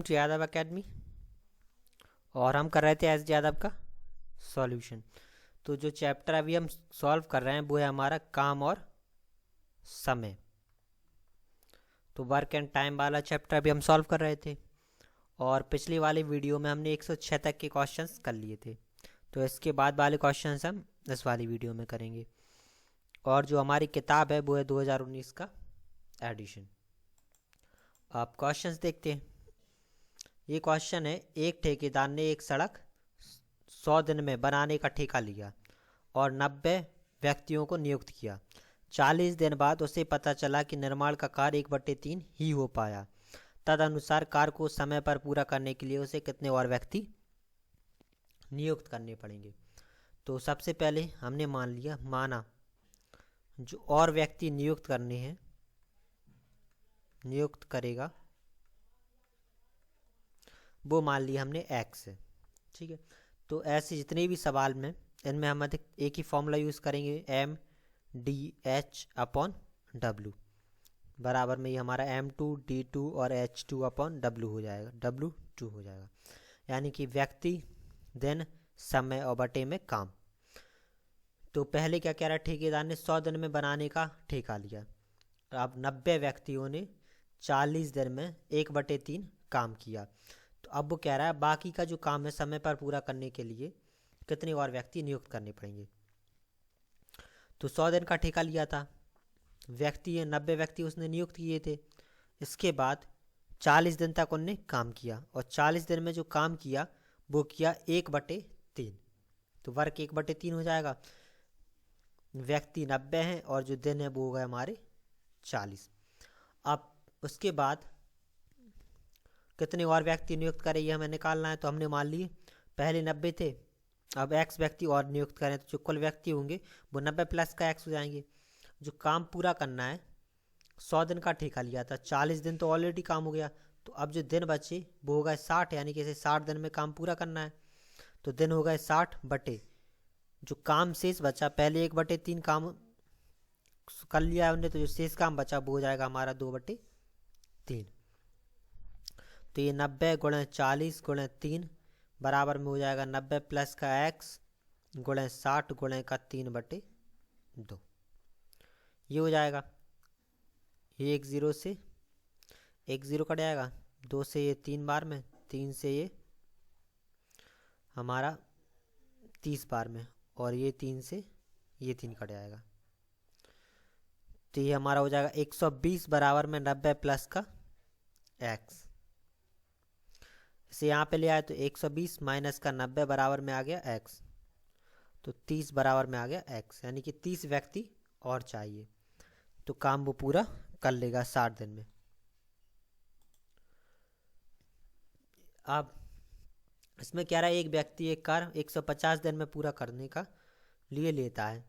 To Yadav academy और हम कर रहे थे एस यादव का सॉल्यूशन। तो जो चैप्टर अभी हम सॉल्व कर रहे हैं वो है हमारा काम और समय। तो वर्क एंड टाइम वाला चैप्टर अभी हम सॉल्व कर रहे थे और पिछली वाली वीडियो में हमने 106 तक के क्वेश्चंस कर लिए थे। तो इसके बाद वाले क्वेश्चंस हम इस वाली वीडियो में करेंगे। और जो हमारी किताब है वो है 2019 का एडिशन। आप क्वेश्चंस देखते हैं। ये क्वेश्चन है, एक ठेकेदार ने एक सड़क 100 दिन में बनाने का ठेका लिया और 90 व्यक्तियों को नियुक्त किया। 40 दिन बाद उसे पता चला कि निर्माण का कार्य 1/3 ही हो पाया। तदनुसार कार्य को समय पर पूरा करने के लिए उसे कितने और व्यक्ति नियुक्त करने पड़ेंगे। तो सबसे पहले हमने माना जो और व्यक्ति नियुक्त करने हैं, नियुक्त करेगा वो मान लिया हमने एक्स है। ठीक है, तो ऐसे जितने भी सवाल में इनमें हम एक ही फॉर्मूला यूज़ करेंगे, M/D/H/W बराबर में ये हमारा M2D2 और H2/W हो जाएगा, W2 हो जाएगा। यानी कि व्यक्ति, दिन, समय और बटे में काम। तो पहले क्या कह रहा है, ठेकेदार ने 100 दिन में बनाने का ठेका लिया। अब 90 व्यक्तियों ने 40 दिन में 1/3 काम किया। तो अब वो कह रहा है बाकी का जो काम है समय पर पूरा करने के लिए कितने और व्यक्ति नियुक्त करने पड़ेंगे। तो 100 दिन का ठेका लिया था, व्यक्ति 90 व्यक्ति उसने नियुक्त किए थे। इसके बाद 40 दिन तक उनने काम किया और 40 दिन में जो काम किया वो किया 1/3। तो वर्क 1/3 हो जाएगा। व्यक्ति 90 हैं और जो दिन है वो हो गए हमारे 40। अब उसके बाद कितने और व्यक्ति नियुक्त करें ये हमें निकालना है। तो हमने मान लिए पहले 90 थे, अब एक्स व्यक्ति और नियुक्त करें तो जो कुल व्यक्ति होंगे वो 90 प्लस का एक्स हो जाएंगे। जो काम पूरा करना है, 100 दिन का ठेका लिया था, 40 दिन तो ऑलरेडी काम हो गया। तो अब जो दिन बचे वो हो गए 60, यानी कि इसे 60 दिन में काम पूरा करना है। तो दिन हो गए 60 बटे जो काम शेष बचा, पहले 1/3 काम कर लिया है उन्होंने, तो जो शेष काम बचा वो हो जाएगा हमारा 2/3। तो ये 90 गुणे 40 गुणे 3 बराबर में हो जाएगा 90 प्लस का एक्स गुणे 60 गुणे का 3/2। ये हो जाएगा, ये 1 0 से 1 0 कट जाएगा, 2 से ये 3 बार में, 3 से ये हमारा 30 बार में, और ये 3 से ये 3 कट जाएगा। तो ये हमारा हो जाएगा 120 बराबर में 90 प्लस का एक्स। इसे यहाँ पे ले आए तो 120 माइनस का 90 बराबर में आ गया एक्स, तो 30 बराबर में आ गया एक्स, यानी कि 30 व्यक्ति और चाहिए। तो काम वो पूरा कर लेगा 60 दिन में। अब इसमें क्या रहा है, एक व्यक्ति एक कार्य 150 दिन में पूरा करने का लिए लेता है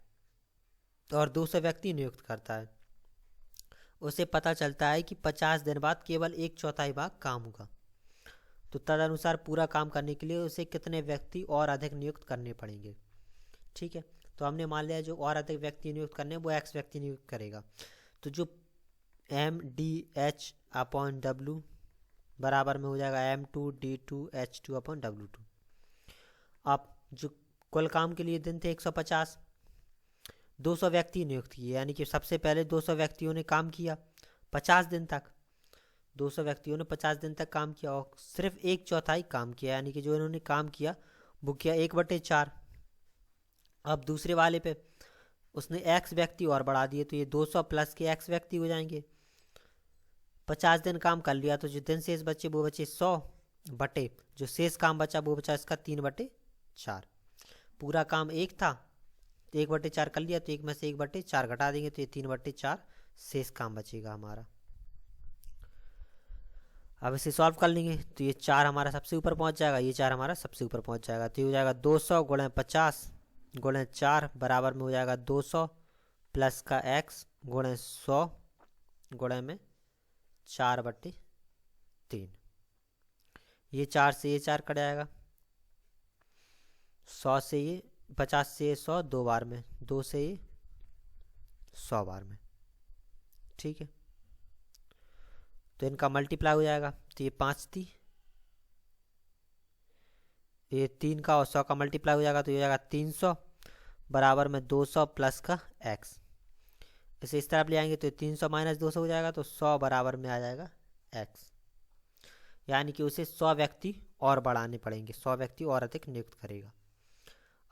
और 200 व्यक्ति नियुक्त करता है। उसे पता चलता है कि 50 दिन बाद केवल 1/4 भाग काम होगा। तो तदनुसार पूरा काम करने के लिए उसे कितने व्यक्ति और अधिक नियुक्त करने पड़ेंगे। ठीक है, तो हमने मान लिया जो और अधिक व्यक्ति नियुक्त करने वो एक्स व्यक्ति नियुक्त करेगा। तो जो M/D/H/W बराबर में हो जाएगा M2D2H2/W2। अब जो कुल काम के लिए दिन थे 150, 200 व्यक्ति नियुक्त किए, यानी कि सबसे पहले 200 व्यक्तियों ने काम किया 50 दिन तक। 200 व्यक्तियों ने 50 दिन तक काम किया और सिर्फ 1/4 काम किया, यानी कि जो इन्होंने काम किया वो किया 1/4। अब दूसरे वाले पे उसने एक्स व्यक्ति और बढ़ा दिए, तो ये 200 प्लस के एक्स व्यक्ति हो जाएंगे। 50 दिन काम कर लिया तो जो दिन शेष बचे वो बचे 100 बटे जो शेष काम बचा वो बचा इसका 3/4। पूरा काम 1 था, 1/4 कर लिया तो 1 में से 1/4 घटा देंगे तो ये 3/4 शेष काम बचेगा हमारा। अब इसे सॉल्व कर लेंगे तो ये 4 हमारा सबसे ऊपर पहुंच जाएगा, ये 4 हमारा सबसे ऊपर पहुंच जाएगा। तो ये हो जाएगा 200 गुणे 50 गुणे 4 बराबर में हो जाएगा 200 प्लस का एक्स गुणे 100 गुणे में 4/3। ये 4 से ये 4 कट जाएगा, 100 से ये 50 से ये 100 2 बार में, 2 से ये 100 बार में। ठीक है, तो इनका मल्टीप्लाई हो जाएगा। तो ये 5 थी, ये 3 का और 100 का मल्टीप्लाई हो जाएगा तो ये हो जाएगा 300 बराबर में 200 प्लस का x। इसे इस तरफ ले आएंगे तो 300 माइनस 200 हो जाएगा तो 100 बराबर में आ जाएगा x। यानी कि उसे 100 व्यक्ति और बढ़ाने पड़ेंगे, 100 व्यक्ति और अधिक नियुक्त करेगा।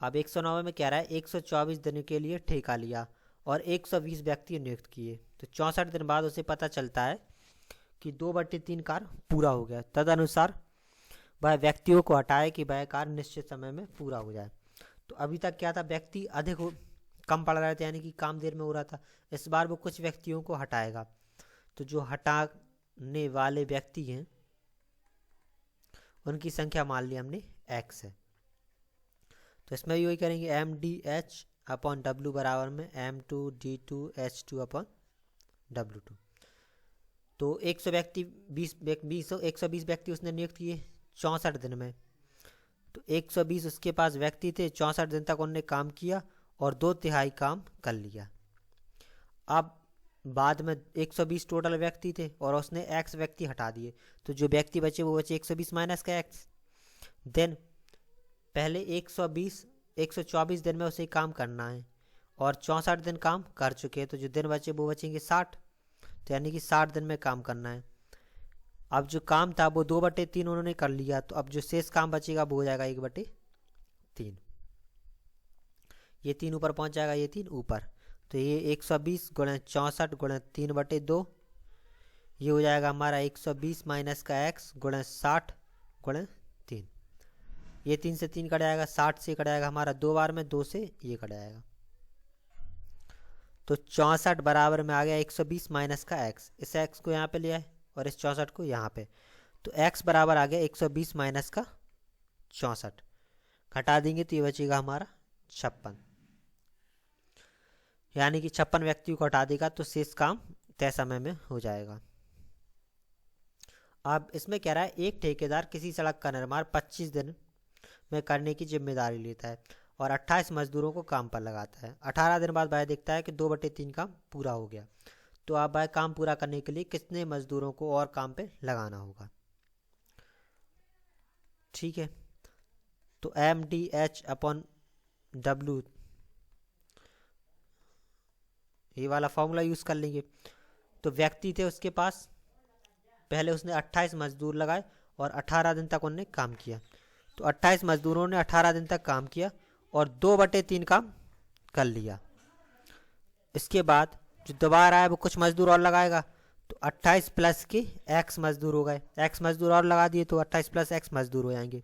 अब 109 में कह रहा है 124 दिन के लिए ठेका लिया और 120 व्यक्ति नियुक्त किए, तो 64 दिन बाद उसे पता चलता है कि 2/3 कार्य पूरा हो गया। तदनुसार वह व्यक्तियों को हटाए कि वह कार्य निश्चित समय में पूरा हो जाए। तो अभी तक क्या था, व्यक्ति कम पड़ रहे थे, यानी कि काम देर में हो रहा था। इस बार वो कुछ व्यक्तियों को हटाएगा, तो जो हटाने वाले व्यक्ति हैं उनकी संख्या मान ली हमने x है। तो इसमें भी वही करेंगे, MDH/W बराबर में M2D2H2/W2। तो 100 व्यक्ति 120 व्यक्ति उसने नियुक्त किए 64 दिन में। तो 120 उसके पास व्यक्ति थे, 64 दिन तक उन्होंने काम किया और 2/3 काम कर लिया। अब बाद में 120 टोटल व्यक्ति थे और उसने x व्यक्ति हटा दिए, तो जो व्यक्ति बचे वो बचे 120 माइनस का x। देन पहले 124 दिन में उसे काम करना है और 64 दिन काम कर चुके हैं, तो जो दिन बचे वो बचेंगे 60, तो यानी कि 60 दिन में काम करना है। अब जो काम था वो 2/3 उन्होंने कर लिया, तो अब जो शेष काम बचेगा वो हो जाएगा 1/3। ये 3 ऊपर पहुंच जाएगा, ये 3 ऊपर, तो ये 120 गुणे 64 गुणे 3/2, ये हो जाएगा हमारा 120 माइनस का x गुणे 60 गुणे 3। ये 3 से 3 कट जाएगा, 60 से कट जाएगा हमारा 2 बार में, 2 से ये कट जाएगा, तो 64 बराबर में आ गया 120 माइनस का x। इस x को यहाँ पे ले आए और इस 64 को यहाँ पे, तो x बराबर आ गया 120 माइनस का 64। घटा देंगे तो ये बचेगा हमारा 56, यानी कि 56 व्यक्तियों को हटा देगा तो शेष काम तय समय में हो जाएगा। अब इसमें कह रहा है एक ठेकेदार किसी सड़क का निर्माण 25 दिन में करने की जिम्मेदारी लेता है और 28 मजदूरों को काम पर लगाता है। 18 दिन बाद वह देखता है कि 2/3 काम पूरा हो गया, तो अब वह काम पूरा करने के लिए कितने मजदूरों को और काम पे लगाना होगा। ठीक है, तो MDH/W ये वाला फॉर्मूला यूज़ कर लेंगे। तो व्यक्ति थे उसके पास, पहले उसने 28 मजदूर लगाए और 18 दिन तक उन्होंने काम किया, तो 28 मजदूरों ने 18 दिन तक काम किया और 2/3 काम कर लिया। इसके बाद जो दोबारा आया वो कुछ मजदूर और लगाएगा, तो 28 प्लस के x मजदूर हो गए, x मजदूर और लगा दिए तो 28 प्लस x मजदूर हो जाएंगे।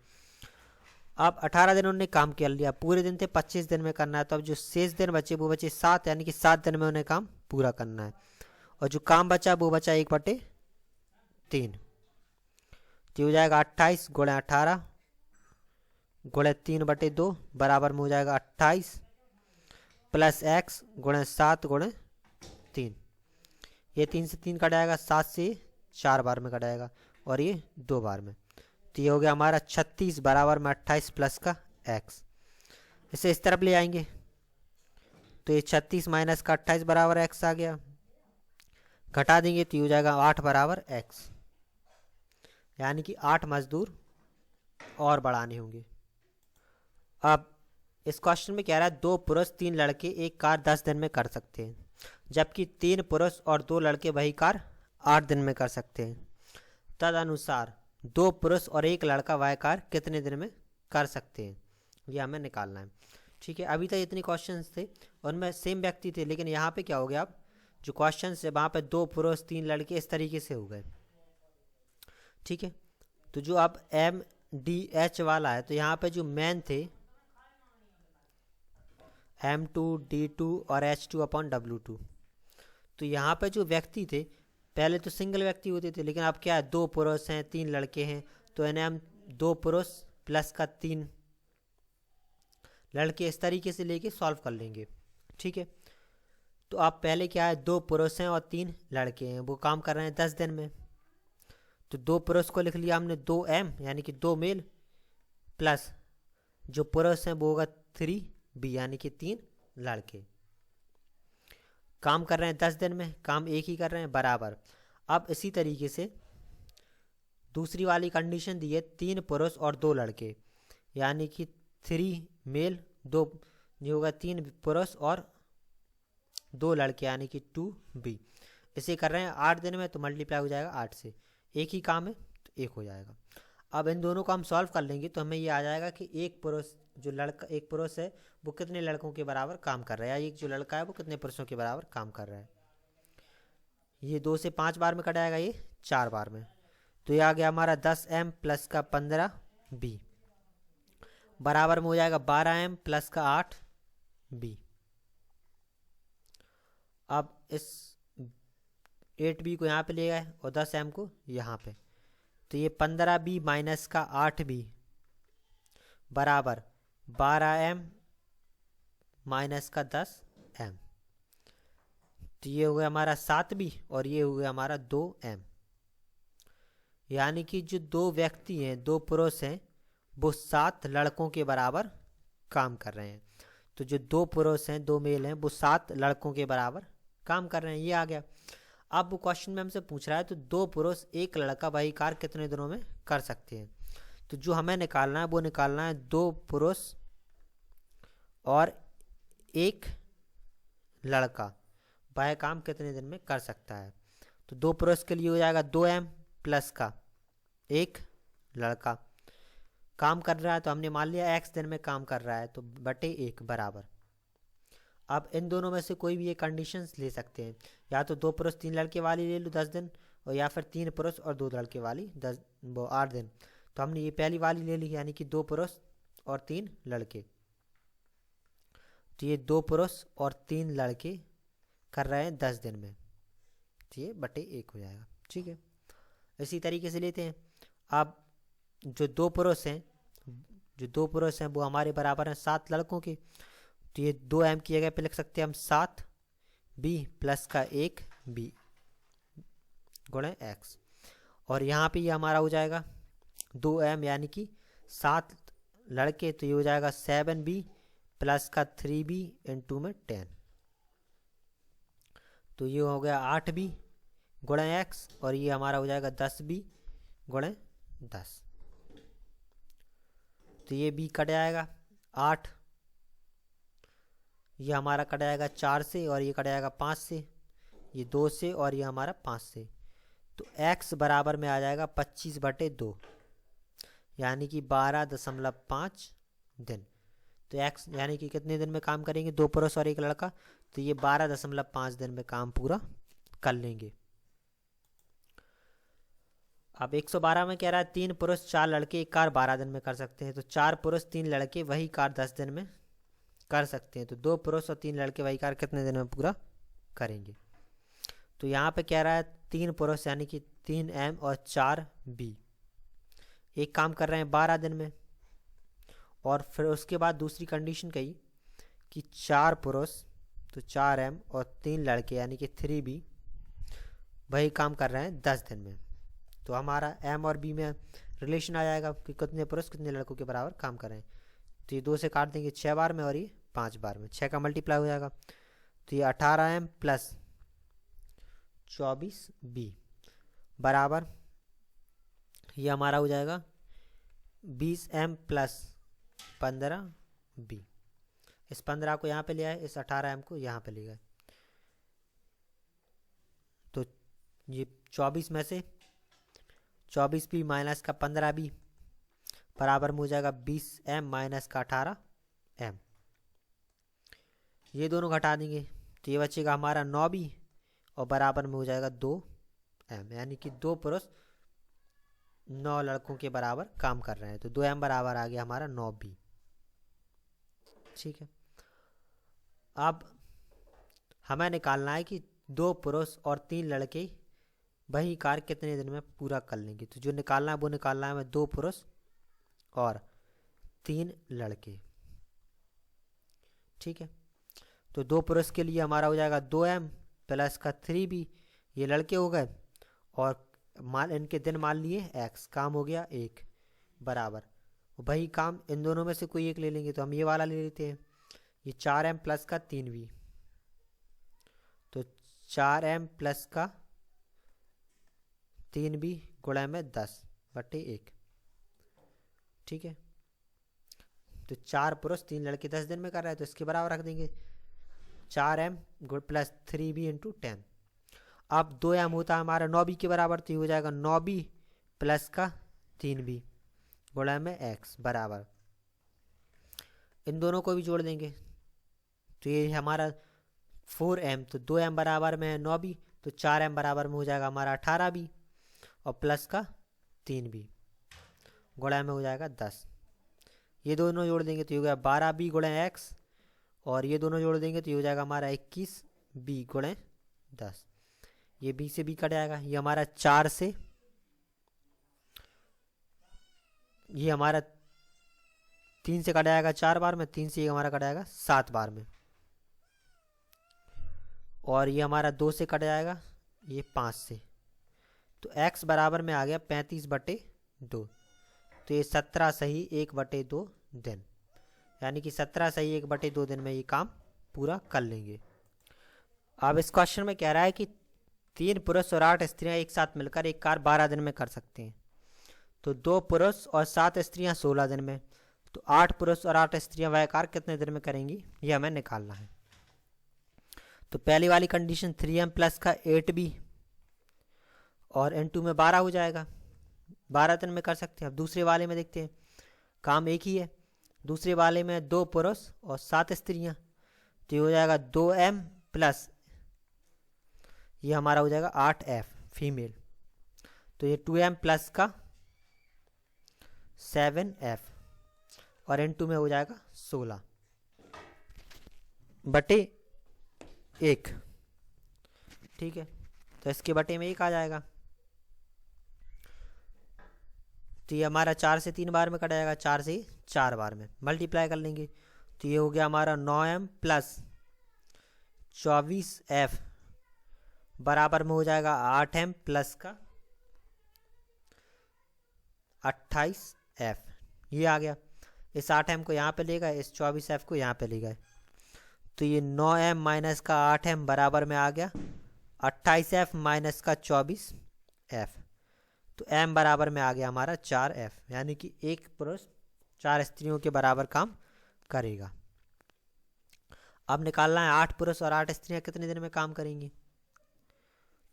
अब 18 दिन उन्होंने काम कर लिया, पूरे दिन थे 25 दिन में करना है, तो अब जो शेष दिन बचे वो बचे 7, यानी कि 7 दिन में उन्हें काम पूरा करना है। और जो काम बचा वो बचा 1/3, तो हो जाएगा 28 गुणे 18 गुणे 3/2 बराबर में हो जाएगा 28 प्लस x गुणे 7 गुणे 3। ये 3 से 3 कट जाएगा, 7 से 4 बार में कट जाएगा और ये 2 बार में, तो ये हो गया हमारा 36 बराबर में 28 प्लस का x। इसे इस तरफ ले आएंगे तो ये 36 माइनस का 28 बराबर x आ गया, घटा देंगे तो ये हो जाएगा 8 बराबर x, यानी कि 8 मजदूर और बढ़ाने होंगे। अब इस क्वेश्चन में कह रहा है 2 पुरुष 3 लड़के एक कार्य 10 दिन में कर सकते हैं, जबकि 3 पुरुष और 2 लड़के वही कार्य 8 दिन में कर सकते हैं। तदनुसार 2 पुरुष और 1 लड़का वह कार्य कितने दिन में कर सकते हैं, ये हमें निकालना है। ठीक है, अभी तक इतने क्वेश्चंस थे, उनमें सेम व्यक्ति थे, लेकिन यहाँ पे क्या हो गया, अब जो क्वेश्चन है वहाँ पे 2 पुरुष 3 लड़के इस तरीके से हो गए। ठीक है, तो जो अब MDH वाला है, तो यहाँ पे जो मैन थे M2D2 और H2/W2, तो यहाँ पे जो व्यक्ति थे पहले तो सिंगल व्यक्ति होते थे, लेकिन अब क्या है 2 पुरुष हैं 3 लड़के हैं, तो इन्हें हम 2 पुरुष प्लस का 3 लड़के इस तरीके से लेके सॉल्व कर लेंगे। ठीक है, तो आप पहले क्या है 2 पुरुष हैं और 3 लड़के हैं, वो काम कर रहे हैं 10 दिन में, तो 2 पुरुष को लिख लिया हमने 2M यानी कि 2 मेल, प्लस जो पुरुष हैं वो होगा 3B यानी कि 3 लड़के, काम कर रहे हैं 10 दिन में, काम एक ही कर रहे हैं, बराबर। अब इसी तरीके से दूसरी वाली कंडीशन दी है 3 पुरुष और 2 लड़के, यानी कि 3 मेल, 2 जो होगा 3 पुरुष और 2 लड़के, यानी कि 2B। इसे कर रहे हैं 8 दिन में, तो मल्टीप्लाई हो जाएगा 8 से। एक ही काम है तो 1 हो जाएगा। अब इन दोनों को हम सॉल्व कर लेंगे तो हमें ये आ जाएगा कि एक पुरुष, जो लड़का एक पुरुष है वो कितने लड़कों के बराबर काम कर रहा है, या एक जो लड़का है वो कितने पुरुषों के बराबर काम कर रहा है। ये 2 से 5 बार में कट जाएगा, ये 4 बार में। तो ये आ गया हमारा 10M प्लस का 15B बराबर में हो जाएगा 12M प्लस का 8B। अब इस 8B को यहाँ पे ले गए और 10M को यहाँ पे, तो ये 15B माइनस का 8B बराबर 12M माइनस का 10M। तो ये हो गया हमारा 7B और ये हो गया हमारा 2M। यानी कि जो 2 व्यक्ति हैं, 2 पुरुष हैं, वो 7 लड़कों के बराबर काम कर रहे हैं। तो जो 2 पुरुष हैं, 2 मेल हैं, वो 7 लड़कों के बराबर काम कर रहे हैं। ये आ गया। अब वो क्वेश्चन में हमसे पूछ रहा है तो 2 पुरुष 1 लड़का वही कार्य कितने दिनों में कर सकते हैं। तो जो हमें निकालना है वो निकालना है 2 पुरुष और 1 लड़का वह काम कितने दिन में कर सकता है। तो 2 पुरुष के लिए हो जाएगा 2M प्लस का 1 लड़का काम कर रहा है, तो हमने मान लिया x दिन में काम कर रहा है, तो बटे 1 बराबर। अब इन दोनों में से कोई भी ये कंडीशंस ले सकते हैं, या तो 2 पुरुष 3 लड़के वाली ले लो 10 दिन, और या फिर 3 पुरुष और 2 लड़के वाली 8 दिन। तो हमने ये पहली वाली ले ली, यानी कि 2 पुरुष और 3 लड़के। तो ये 2 पुरुष और 3 लड़के कर रहे हैं 10 दिन में, तो ये बटे 1 हो जाएगा। ठीक है, इसी तरीके से लेते हैं। अब जो 2 पुरुष हैं वो हमारे बराबर हैं 7 लड़कों के, तो ये 2M की जगह पे लिख सकते हैं हम 7B प्लस का 1B गुणे x। और यहाँ पे ये हमारा हो जाएगा 2M यानी कि 7 लड़के, तो ये हो जाएगा 7B प्लस का 3B इंटू में 10। तो ये हो गया 8B गुणे x, और ये हमारा हो जाएगा 10B गुणे 10। तो ये B कट जाएगा 8, ये हमारा कट जाएगा 4 से, और ये कट जाएगा 5 से, ये 2 से, और ये हमारा 5 से। तो x बराबर में आ जाएगा 25 बटे 2, यानी कि 12.5 दिन। तो x यानी कि कितने दिन में काम करेंगे 2 पुरुष और 1 लड़का, तो ये 12.5 दिन में काम पूरा कर लेंगे। अब 112 में कह रहा है 3 पुरुष 4 लड़के एक कार्य 12 दिन में कर सकते हैं। तो 4 पुरुष 3 लड़के वही कार्य 10 दिन में कर सकते हैं। तो 2 पुरुष और 3 लड़के वही कार्य कितने दिन में पूरा करेंगे। तो यहाँ पे कह रहा है 3 पुरुष यानी कि 3M और 4B एक काम कर रहे हैं 12 दिन में, और फिर उसके बाद दूसरी कंडीशन कही कि 4 पुरुष तो 4M और 3 लड़के यानी कि 3B वही काम कर रहे हैं 10 दिन में। तो हमारा M और B में रिलेशन आ जाएगा कि कितने पुरुष कितने लड़कों के बराबर काम कर रहे हैं। तो ये 2 से काट देंगे 6 बार में, और ये 5 बार में, 6 का मल्टीप्लाई हो जाएगा। तो ये 18M प्लस 24B बराबर ये हमारा हो जाएगा 20M प्लस 15B। इस 15 को यहाँ पे ले आए, इस 18M को यहाँ पे ले गए। तो ये 24 में से 24B माइनस का 15B बराबर में हो जाएगा 20M माइनस का 18M। ये दोनों घटा देंगे तो ये बचेगा हमारा 9B, और बराबर में हो जाएगा 2M, यानी कि 2 पुरुष 9 लड़कों के बराबर काम कर रहे हैं। तो 2M बराबर आ गया हमारा 9B। ठीक है, अब हमें निकालना है कि 2 पुरुष और 3 लड़के वही कार्य कितने दिन में पूरा कर लेंगे। तो जो निकालना है वो निकालना है हमें 2 पुरुष और 3 लड़के। ठीक है, तो 2 पुरुष के लिए हमारा हो जाएगा 2M प्लस का 3B, ये लड़के हो गए, और मान इनके दिन मान लिए x, काम हो गया 1 बराबर वही काम इन दोनों में से कोई एक ले लेंगे। तो हम ये वाला ले लेते हैं, ये 4M प्लस का 3B, तो 4M प्लस का 3B गुणा में 10 बटे 1। ठीक है, तो 4 पुरुष 3 लड़के 10 दिन में कर रहे हैं, तो इसके बराबर रख देंगे 4m प्लस 3b इंटू 10। अब 2m होता है हमारा 9b के बराबर, तो ये हो जाएगा 9b प्लस का 3b गुणा में x बराबर, इन दोनों को भी जोड़ देंगे तो ये हमारा 4m, तो 2m बराबर में है 9b, तो 4m बराबर में हो जाएगा हमारा 18b और प्लस का 3b गुणा में हो जाएगा 10। ये दोनों जोड़ देंगे तो ये हो गया 12b गुणा x, और ये दोनों जोड़ देंगे तो ये हो जाएगा हमारा 21b गुणा 10। ये b से b कट जाएगा, ये हमारा 4 से, ये हमारा 3 से कट जाएगा 4 बार में, 3 से ये हमारा कट जाएगा 7 बार में, और ये हमारा 2 से कट जाएगा ये 5 से, तो x बराबर में आ गया 35/2, तो ये 17 सही 1/2 दिन, यानी कि 17 सही 1/2 दिन में ये काम पूरा कर लेंगे। अब इस क्वेश्चन में कह रहा है कि 3 पुरुष और 8 स्त्रियां एक साथ मिलकर एक कार्य 12 दिन में कर सकते हैं, तो 2 पुरुष और 7 स्त्रियां 16 दिन में, तो 8 पुरुष और 8 स्त्रियां वह कार्य कितने दिन में करेंगी, ये हमें निकालना है। तो पहली वाली कंडीशन 3m प्लस का 8b और n2 में 12 हो जाएगा, 12 दिन में कर सकते हैं। अब दूसरे वाले में देखते हैं, काम एक ही है, दूसरे वाले में 2 पुरुष और 7 स्त्रियां, तो ये हो जाएगा 2m प्लस ये हमारा हो जाएगा 8f फीमेल, तो ये 2m प्लस का 7f और n2 में हो जाएगा 16/1, ठीक है, तो इसके बटे में 1 आ जाएगा, तो ये हमारा 4 से 3 बार में कट जाएगा, 4 से 4 बार में मल्टीप्लाई कर लेंगे, तो ये हो गया हमारा 9m प्लस 24f बराबर में हो जाएगा 8m प्लस का 28f, ये आ गया। इस 8m को यहाँ पे ले गए, इस 24f को यहाँ पे ले गए, तो ये 9m माइनस का 8m बराबर में आ गया 28f माइनस का 24f, तो m बराबर में आ गया हमारा 4f, यानी कि 1 पुरुष 4 स्त्रियों के बराबर काम करेगा। अब निकालना है 8 पुरुष और 8 स्त्रियां कितने दिन में काम करेंगी,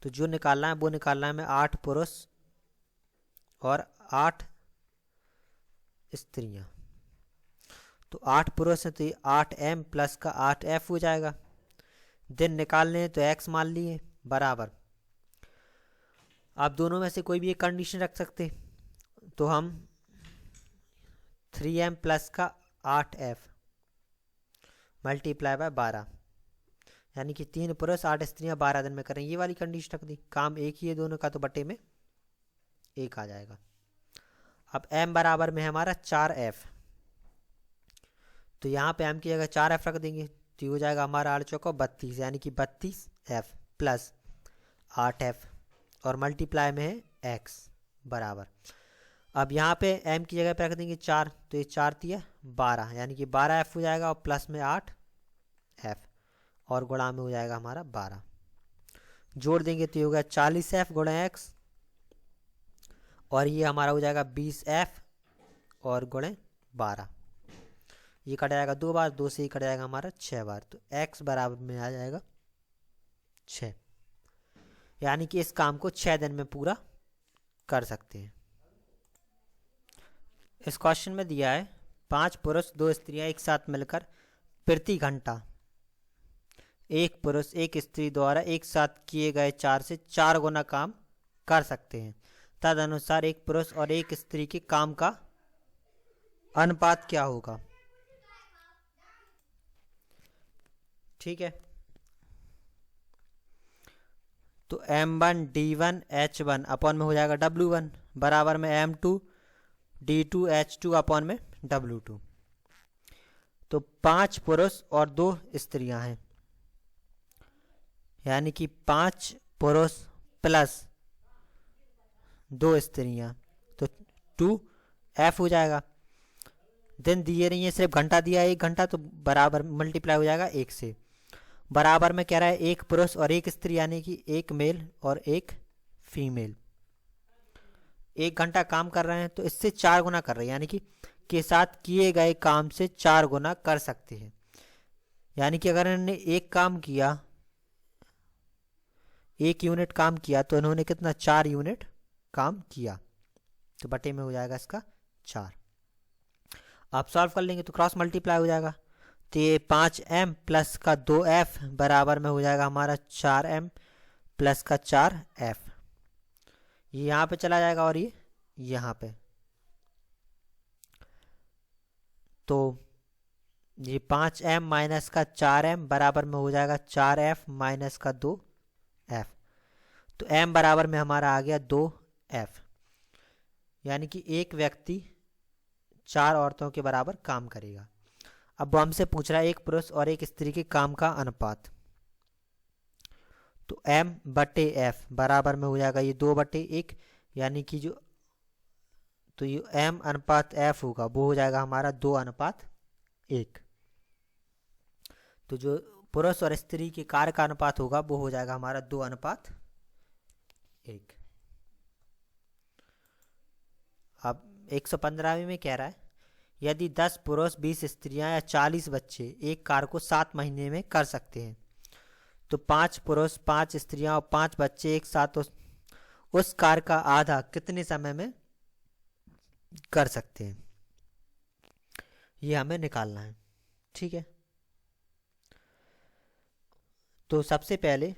तो जो निकालना है वो निकालना है 8 पुरुष और 8 स्त्रियां, तो 8 पुरुष है तो ये 8m प्लस का 8f हो जाएगा, दिन निकालने हैं तो x मान लिए बराबर, आप दोनों में से कोई भी एक कंडीशन रख सकते, तो हम 3m प्लस का 8f मल्टीप्लाई बाय 12, यानी कि 3 पुरुष 8 स्त्रियां 12 दिन में करें, ये वाली कंडीशन रख दी, काम एक ही है दोनों का, तो बटे में 1 आ जाएगा। अब m बराबर में है हमारा 4f, तो यहाँ पे m की जगह 4f रख देंगे, तो ये हो जाएगा हमारा 8 चौका 32, यानी कि 32f प्लस 8f और मल्टीप्लाई में है x बराबर। अब यहाँ पे m की जगह पे रख देंगे 4, तो ये 4 दिया 12, यानी कि 12f हो जाएगा और प्लस में 8f और गुणा में हो जाएगा हमारा 12, जोड़ देंगे तो ये होगा 40f गुणा x, और ये हमारा हो जाएगा 20f और गुणे 12, ये कट जाएगा 2 बार, 2 से ही कट जाएगा हमारा 6 बार, तो x बराबर में आ जाएगा 6, यानी कि इस काम को 6 दिन में पूरा कर सकते हैं। इस क्वेश्चन में दिया है 5 पुरुष 2 स्त्रियां एक साथ मिलकर प्रति घंटा 1 पुरुष 1 स्त्री द्वारा एक साथ किए गए 4 से 4 गुना काम कर सकते हैं, तदनुसार 1 पुरुष और 1 स्त्री के काम का अनुपात क्या होगा, ठीक है। तो m1 d1 h1 अपॉन में हो जाएगा w1 बराबर में m2 d2 h2 अपॉन में w2, तो 5 पुरुष और 2 स्त्रियां हैं, यानी कि 5 पुरुष प्लस 2 स्त्रियां, तो 2f हो जाएगा, दिन दिए नहीं है, सिर्फ घंटा दिया है 1 घंटा, तो बराबर मल्टीप्लाई हो जाएगा 1 से, बराबर में कह रहा है 1 पुरुष और 1 स्त्री, यानी कि 1 मेल और 1 फीमेल 1 घंटा काम कर रहे हैं, तो इससे 4 गुना कर रहे हैं, यानी कि के साथ किए गए काम से 4 गुना कर सकते हैं। यानी कि अगर इन्होंने एक काम किया, 1 यूनिट काम किया, तो इन्होंने कितना 4 यूनिट काम किया, तो बटे में हो जाएगा इसका 4। आप सॉल्व कर लेंगे तो क्रॉस मल्टीप्लाई हो जाएगा, तो ये 5m प्लस का 2f बराबर में हो जाएगा हमारा 4m प्लस का 4f। ये यहाँ पे चला जाएगा और ये यहाँ पे, तो ये 5m माइनस का 4m बराबर में हो जाएगा 4f माइनस का 2f। तो m बराबर में हमारा आ गया 2f। यानी कि एक व्यक्ति 4 औरतों के बराबर काम करेगा। अब वो हमसे पूछ रहा है एक पुरुष और एक स्त्री के काम का अनुपात, तो m बटे f बराबर में हो जाएगा ये 2/1, यानी कि जो तो ये m अनुपात f होगा वो हो जाएगा हमारा 2:1। तो जो पुरुष और स्त्री के कार्य का अनुपात होगा वो हो जाएगा हमारा 2:1। अब 115वें में कह रहा है यदि 10 पुरुष 20 स्त्रियां या 40 बच्चे एक कार्य को 7 महीने में कर सकते हैं, तो 5 पुरुष 5 स्त्रियां और 5 बच्चे एक साथ उस कार्य का आधा कितने समय में कर सकते हैं, ये हमें निकालना है। ठीक है, तो सबसे पहले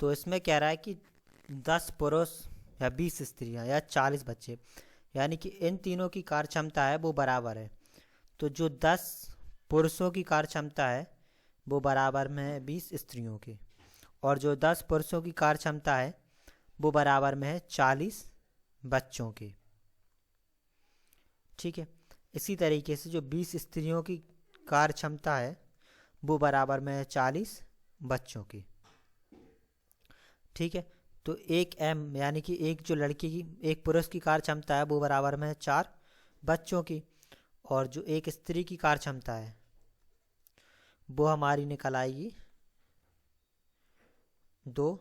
तो इसमें कह रहा है कि 10 पुरुष या 20 स्त्रियां या 40 बच्चे, यानी कि इन तीनों की कार्य क्षमता है वो बराबर है। तो जो 10 पुरुषों की कार्य क्षमता है वो बराबर में है 20 स्त्रियों के, और जो 10 पुरुषों की कार्य क्षमता है वो बराबर में है 40 बच्चों के। ठीक है, इसी तरीके से जो 20 स्त्रियों की कार्य क्षमता है वो बराबर में है 40 बच्चों की। ठीक है, तो एक m यानी कि एक जो लड़की की एक पुरुष की कार्य क्षमता है वो बराबर में है 4 बच्चों की, और जो एक स्त्री की कार्य क्षमता है वो हमारी निकल आएगी 2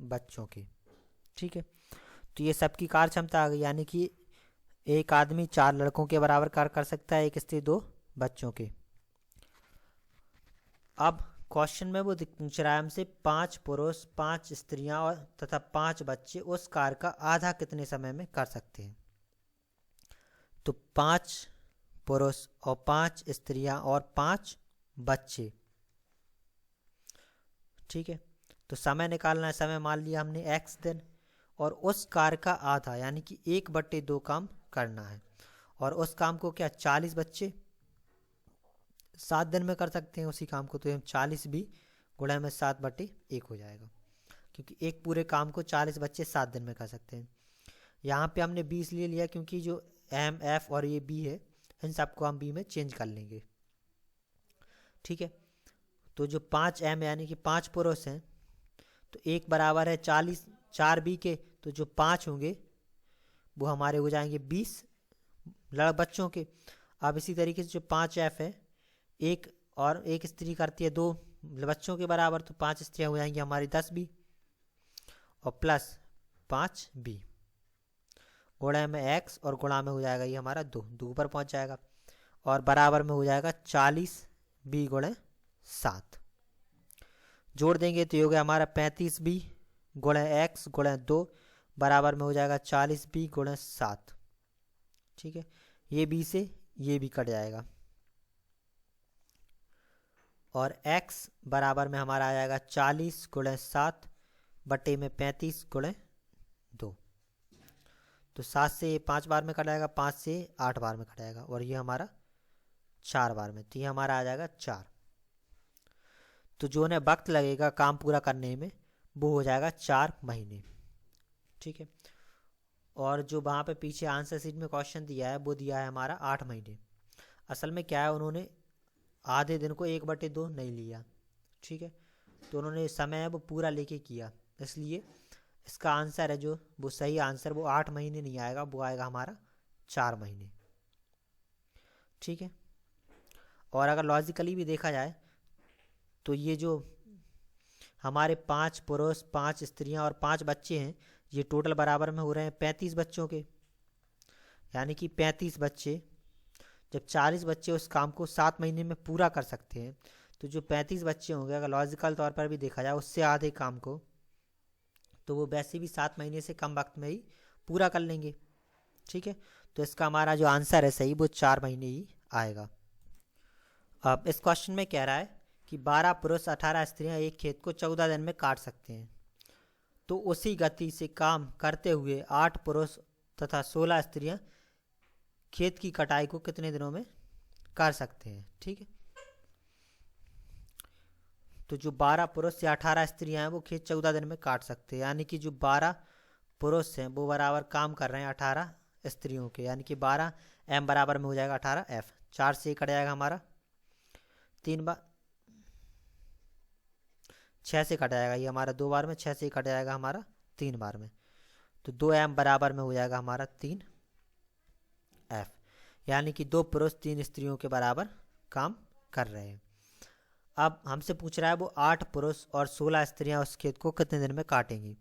बच्चों की। ठीक है, तो ये सबकी कार्य क्षमता आ गई, यानी कि एक आदमी 4 लड़कों के बराबर कार्य कर सकता है, एक स्त्री 2 बच्चों के। अब क्वेश्चन में वो पूछ रहा है हमसे 5 पुरुष 5 स्त्रियां और तथा 5 बच्चे उस कार्य का आधा कितने समय में कर सकते हैं। तो 5 पुरुष और 5 स्त्रियां और 5 बच्चे। ठीक है, तो समय निकालना है, समय मान लिया हमने x दिन, और उस कार्य का आधा यानी कि 1/2 काम करना है, और उस काम को क्या 40 बच्चे 7 दिन में कर सकते हैं उसी काम को, तो हम 40 भी गुणा में 7/1 हो जाएगा, क्योंकि एक पूरे काम को 40 बच्चे 7 दिन में कर सकते हैं। यहाँ पे हमने 20 ले लिया क्योंकि जो m f और ये b है इन सबको हम b में चेंज कर लेंगे। ठीक है, तो जो 5m यानी कि 5 पुरुष हैं तो एक बराबर है 40 4 b के, तो जो 5 होंगे वो हमारे हो जाएंगे 20 बच्चों के। अब इसी तरीके से जो 5f है, एक और एक स्त्री करती है 2 बच्चों के बराबर, तो 5 स्त्रियां हो जाएंगी हमारी 10 b और प्लस 5 b, गुणा में x और गुणा में हो जाएगा ये हमारा 2 पर पहुंच जाएगा, और बराबर में हो जाएगा 40 b गुणे 7। जोड़ देंगे तो ये हो गया हमारा 35 b गुणे x गुणे 2 बराबर में हो जाएगा 40 b गुणे 7। ठीक है, ये b से ये भी कट जाएगा, और x बराबर में हमारा आ जाएगा 40 गुणे 7 बटे में 35 गुणे 2। तो 7 से 5 बार में कट जाएगा, 5 से 8 बार में कट जाएगा, और ये हमारा 4 बार में, तो ये हमारा आ जाएगा 4। तो जो उन्हें वक्त लगेगा काम पूरा करने में वो हो जाएगा 4 महीने। ठीक है, और जो वहाँ पे पीछे आंसर शीट में क्वेश्चन दिया है वो दिया है हमारा 8 महीने। असल में क्या है, उन्होंने आधे दिन को 1/2 नहीं लिया। ठीक है, तो उन्होंने समय है वो पूरा लेके किया, इसलिए इसका आंसर है जो वो सही आंसर वो 8 महीने नहीं आएगा, वो आएगा हमारा 4 महीने। ठीक है, और अगर लॉजिकली भी देखा जाए तो ये जो हमारे 5 पुरुष 5 स्त्रियां और 5 बच्चे हैं, ये टोटल बराबर में हो रहे हैं 35 बच्चों के। यानी कि 35 बच्चे, जब 40 बच्चे उस काम को 7 महीने में पूरा कर सकते हैं, तो जो 35 बच्चे होंगे अगर लॉजिकल तौर पर भी देखा जाए उससे आधे काम को, तो वो वैसे भी 7 महीने से कम वक्त में ही पूरा कर लेंगे। ठीक है, तो इसका हमारा जो आंसर है सही वो 4 महीने ही आएगा। अब इस क्वेश्चन में कह रहा है कि 12 पुरुष 18 स्त्रियां एक खेत को 14 दिन में काट सकते हैं, तो उसी गति से काम करते हुए 8 पुरुष तथा 16 स्त्रियां खेत की कटाई को कितने दिनों में कर सकते हैं। ठीक है, तो जो 12 पुरुष या 18 स्त्रियां हैं वो खेत 14 दिन में काट सकते हैं, यानी कि जो 12 पुरुष हैं वो बराबर काम कर रहे हैं 18 स्त्रियों के, यानी कि 12 m बराबर में हो जाएगा 18 f। 4 से कट जाएगा हमारा 3 बार, 6 से कट जाएगा ये हमारा 2 बार में, 6 से कट जाएगा हमारा 3 बार में, तो 2m बराबर में हो जाएगा हमारा 3f, यानी कि 2 पुरुष 3 स्त्रियों के बराबर काम कर रहे हैं। अब हमसे पूछ रहा है वो 8 पुरुष और 16 स्त्रियां उस खेत को कितने दिन में काटेंगी,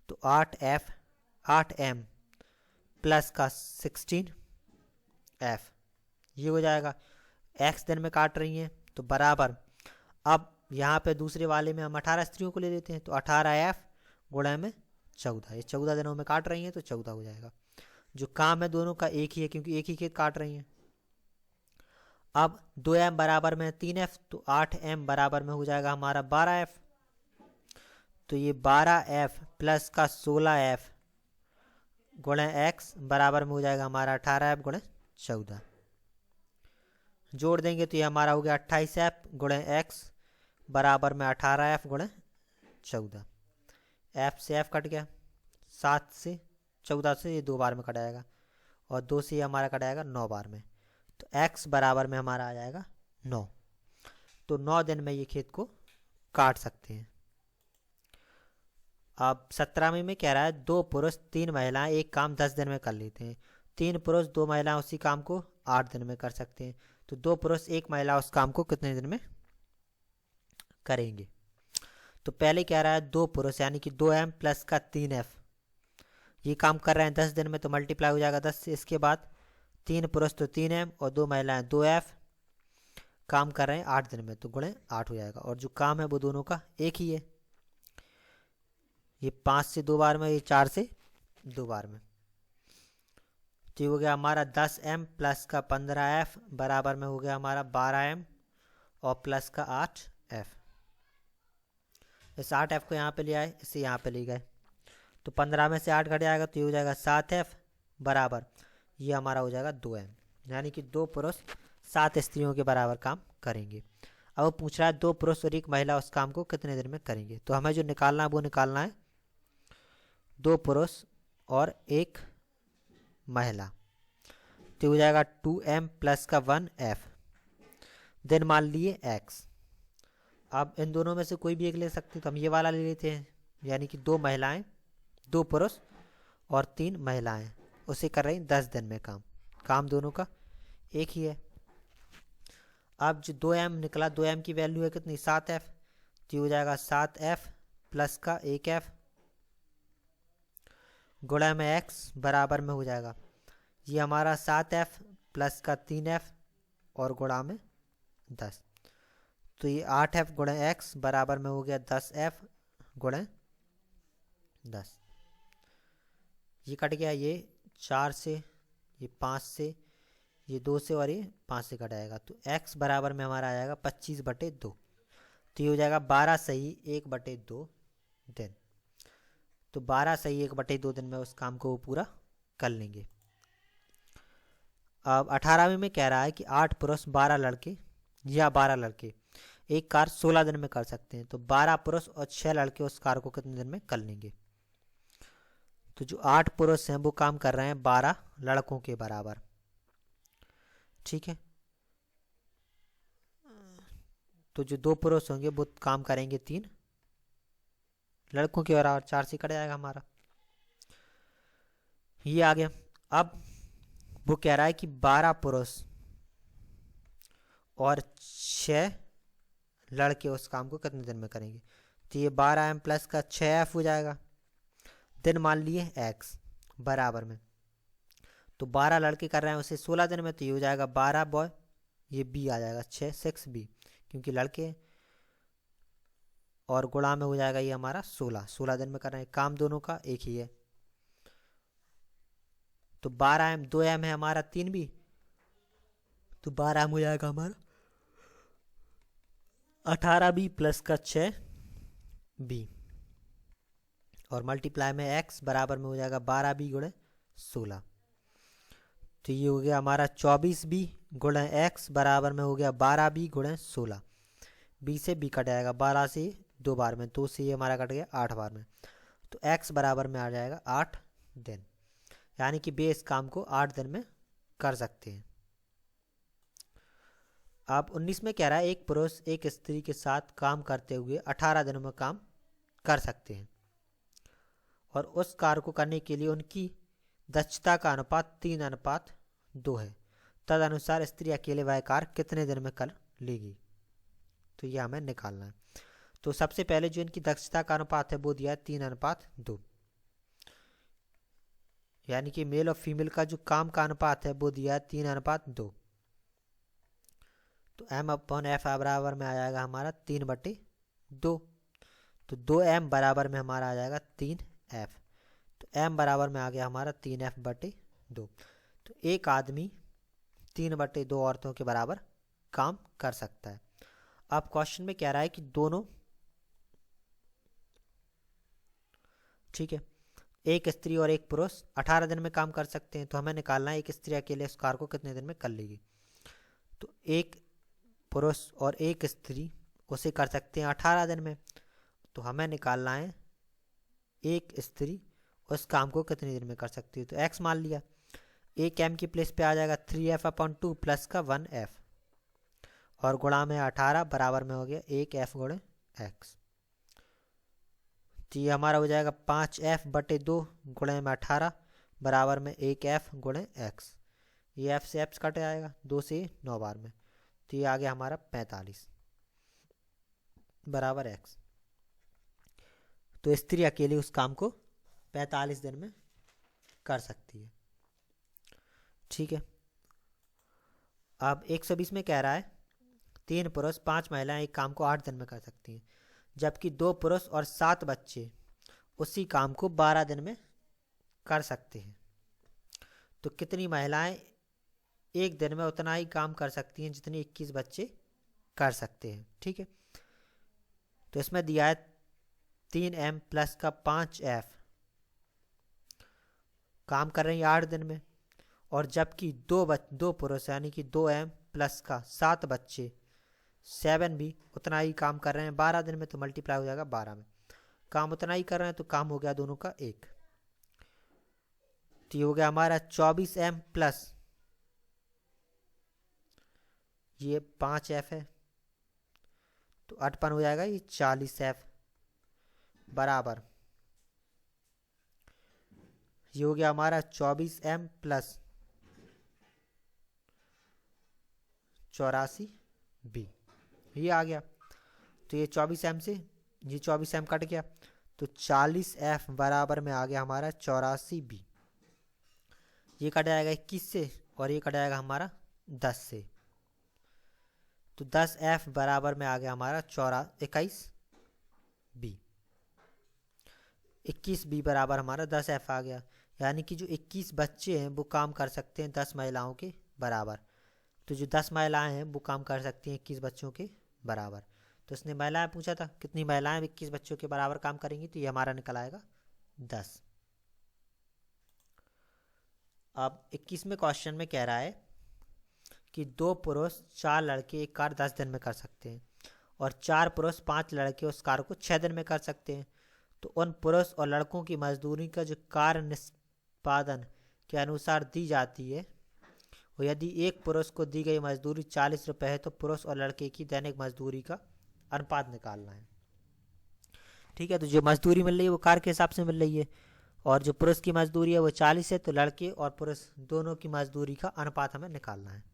तो 8m प्लस का 16f ये हो जाएगा, x दिन में काट रही हैं तो बराबर, अब यहाँ पे दूसरे वाले में हम 18 स्त्रियों को ले लेते हैं, तो 18f गुणा में 14, ये 14 दिनों में काट रही हैं तो 14 हो जाएगा। जो काम है दोनों का एक ही है क्योंकि एक ही खेत काट रही हैं। अब 2m बराबर में 3f, तो 8m बराबर में हो जाएगा हमारा 12f, तो ये 12f प्लस का 16f गुणे x बराबर में हो जाएगा हमारा 18f गुणे 14। जोड़ देंगे तो ये हमारा हो गया 28f गुणे x बराबर में 18f गुणे 14। f से f कट गया, 7 से 14 से ये 2 बार में कट जाएगा, और 2 से ये हमारा कट जाएगा 9 बार में, तो x बराबर में हमारा आ जाएगा 9, तो 9 दिन में ये खेत को काट सकते हैं। अब 17वें में कह रहा है 2 पुरुष 3 महिलाएं एक काम 10 दिन में कर लेते हैं, 3 पुरुष 2 महिलाएं उसी काम को 8 दिन में कर सकते हैं, तो 2 पुरुष 1 महिला उस काम को कितने दिन में करेंगे। तो पहले कह रहा है 2 पुरुष यानी कि 2m प्लस का 3f ये काम कर रहे हैं 10 दिन में, तो मल्टीप्लाई हो जाएगा 10 से। इसके बाद 3 पुरुष तो 3m और 2 महिलाएं 2f काम कर रहे हैं 8 दिन में, तो गुणे 8 हो जाएगा, और जो काम है वो दोनों का एक ही है, ये 5 से 2 बार में, ये 4 से 2 बार में, तो ये हो गया हमारा 10m प्लस का 15f बराबर में हो गया हमारा 12m और प्लस का 8f। इस 8f को यहाँ पे ले आए, इसे यहाँ पे ले गए, तो 15 में से 8 घट जाएगा तो ये हो जाएगा 7f बराबर ये हमारा हो जाएगा 2m, यानी कि 2 पुरुष 7 स्त्रियों के बराबर काम करेंगे। अब वो पूछ रहा है 2 पुरुष और 1 महिला उस काम को कितने दिन में करेंगे, तो हमें जो निकालना है वो निकालना है 2 पुरुष और 1 महिला, तो हो जाएगा 2m प्लस का 1f दिन मान लिए x। अब इन दोनों में से कोई भी एक ले सकते, तो हम ये वाला ले लेते हैं, यानी कि 2 महिलाएं 2 पुरुष और 3 महिलाएं उसे कर रही 10 दिन में काम दोनों का एक ही है। अब जो 2m निकला, 2m की वैल्यू है कितनी 7f, तो हो जाएगा 7f प्लस का 1f गुणा में x बराबर में हो जाएगा ये हमारा 7f प्लस का 3f और गुणा में 10, तो ये 8f गुणे x बराबर में हो गया 10f गुणे 10। ये कट गया, ये 4 से, ये 5 से, ये 2 से और ये 5 से कट आएगा, तो x बराबर में हमारा आ जाएगा 25/2, तो ये हो जाएगा 12 सही 1/2 दिन, तो 12 सही 1/2 दिन में उस काम को वो पूरा कर लेंगे। अब 18वें में कह रहा है कि 8 पुरुष 12 लड़के या 12 लड़के एक कार 16 दिन में कर सकते हैं, तो 12 पुरुष और 6 लड़के उस कार को कितने दिन में कर लेंगे। तो जो 8 पुरुष हैं वो काम कर रहे हैं 12 लड़कों के बराबर, ठीक है, तो जो 2 पुरुष होंगे वो काम करेंगे 3 लड़कों के बराबर, 4 से कट जाएगा हमारा, ये आ गया। अब वो कह रहा है कि 12 पुरुष और 6 लड़के उस काम को कितने दिन में करेंगे, तो ये 12m प्लस का 6f हो जाएगा, दिन मान लिए x बराबर में, तो 12 लड़के कर रहे हैं उसे 16 दिन में, तो ये हो जाएगा 12 बॉय, ये बी आ जाएगा 6 बी, क्योंकि लड़के और गुणा में हो जाएगा ये हमारा 16 दिन में कर रहे हैं, काम दोनों का एक ही है। तो 12m 2m है हमारा 3b, तो 12m हो जाएगा हमारा 18b प्लस का 6b, और मल्टीप्लाई में x बराबर में हो जाएगा 12b गुणे 16, तो ये हो गया हमारा 24b गुणे x बराबर में हो गया 12b गुणे 16। b से b कट जाएगा, 12 से 2 बार में, 2 से ये हमारा कट गया 8 बार में, तो x बराबर में आ जाएगा 8 दिन, यानी कि बे इस काम को 8 दिन में कर सकते हैं। अब 19 में कह रहा है एक पुरुष एक स्त्री के साथ काम करते हुए 18 दिनों में काम कर सकते हैं, और उस कार्य को करने के लिए उनकी दक्षता का अनुपात 3:2 है। तदनुसार स्त्री अकेले वह कार्य कितने दिन में कर लेगी, तो यह हमें निकालना है। तो सबसे पहले जो इनकी दक्षता का अनुपात है वो दिया है 3:2, यानी कि मेल और फीमेल का जो काम का अनुपात है वो दिया है 3:2, तो m/f बराबर में आ जाएगा हमारा 3/2, तो 2m बराबर में हमारा आ जाएगा 3f, तो m बराबर में आ गया हमारा 3f/2, तो एक आदमी 3/2 औरतों के बराबर काम कर सकता है। अब क्वेश्चन में कह रहा है कि दोनों, ठीक है, एक स्त्री और एक पुरुष 18 दिन में काम कर सकते हैं, तो हमें निकालना है एक स्त्री अकेले इस कार्य को कितने दिन में कर लेगी। तो एक पुरुष और एक स्त्री उसे कर सकते हैं 18 दिन में, तो हमें निकालना है एक स्त्री उस काम को कितने दिन में कर सकती है। तो x मान लिया, एक m की प्लेस पे आ जाएगा 3f/2 प्लस का 1f, और गुणा में 18 बराबर में हो गया 1f गुणे x, तो ये हमारा हो जाएगा 5f/2 गुणे में 18 बराबर में 1f गुणे x, ये f से f कट जाएगा 2 से 9 बार में, तो ये आ गया हमारा 45 बराबर x। तो स्त्री अकेले उस काम को 45 दिन में कर सकती है, ठीक है। अब 120 में कह रहा है 3 पुरुष 5 महिलाएं एक काम को 8 दिन में कर सकती हैं, जबकि 2 पुरुष और 7 बच्चे उसी काम को 12 दिन में कर सकते हैं, तो कितनी महिलाएं एक दिन में उतना ही काम कर सकती हैं जितने 21 बच्चे कर सकते हैं, ठीक है। तो इसमें दिया है 3m प्लस का 5f काम कर रही हैं 8 दिन में, और जबकि 2 पुरुष यानी कि 2m प्लस का 7 बच्चे 7 भी उतना ही काम कर रहे हैं 12 दिन में, तो मल्टीप्लाई हो जाएगा 12 में, काम उतना ही कर रहे हैं तो काम हो गया दोनों का 1, तो ये हो गया हमारा 24m प्लस ये 5f है, तो 8 हो जाएगा ये 40f बराबर, ये हो गया हमारा 24m प्लस 84b, ये आ गया। तो ये 24m से ये 24m कट गया, तो 40f बराबर में आ गया हमारा 84b, ये कट जाएगा 21 से और ये कट जाएगा हमारा 10 से, तो 10f बराबर में आ गया हमारा 21b, 21b बराबर हमारा 10f आ गया, यानी कि जो 21 बच्चे हैं वो काम कर सकते हैं 10 महिलाओं के बराबर, तो जो 10 महिलाएं हैं वो काम कर सकती हैं 21 बच्चों के बराबर। तो इसने महिलाएं पूछा था कितनी महिलाएं 21 बच्चों के बराबर काम करेंगी, तो ये हमारा निकल आएगा 10। अब 21वें क्वेश्चन में कह रहा है कि 2 पुरुष 4 लड़के एक कार्य 10 दिन में कर सकते हैं, और 4 पुरुष 5 लड़के उस कार्य को 6 दिन में कर सकते हैं, तो उन पुरुष और लड़कों की मजदूरी का जो कार्य निष्पादन के अनुसार दी जाती है, और यदि एक पुरुष को दी गई मजदूरी 40 रुपये है, तो पुरुष और लड़के की दैनिक मजदूरी का अनुपात निकालना है, ठीक है। तो जो मजदूरी मिल रही है वो कार्य के हिसाब से मिल रही है, और जो पुरुष की मजदूरी है वो 40 है, तो लड़के और पुरुष दोनों की मजदूरी का अनुपात हमें निकालना है,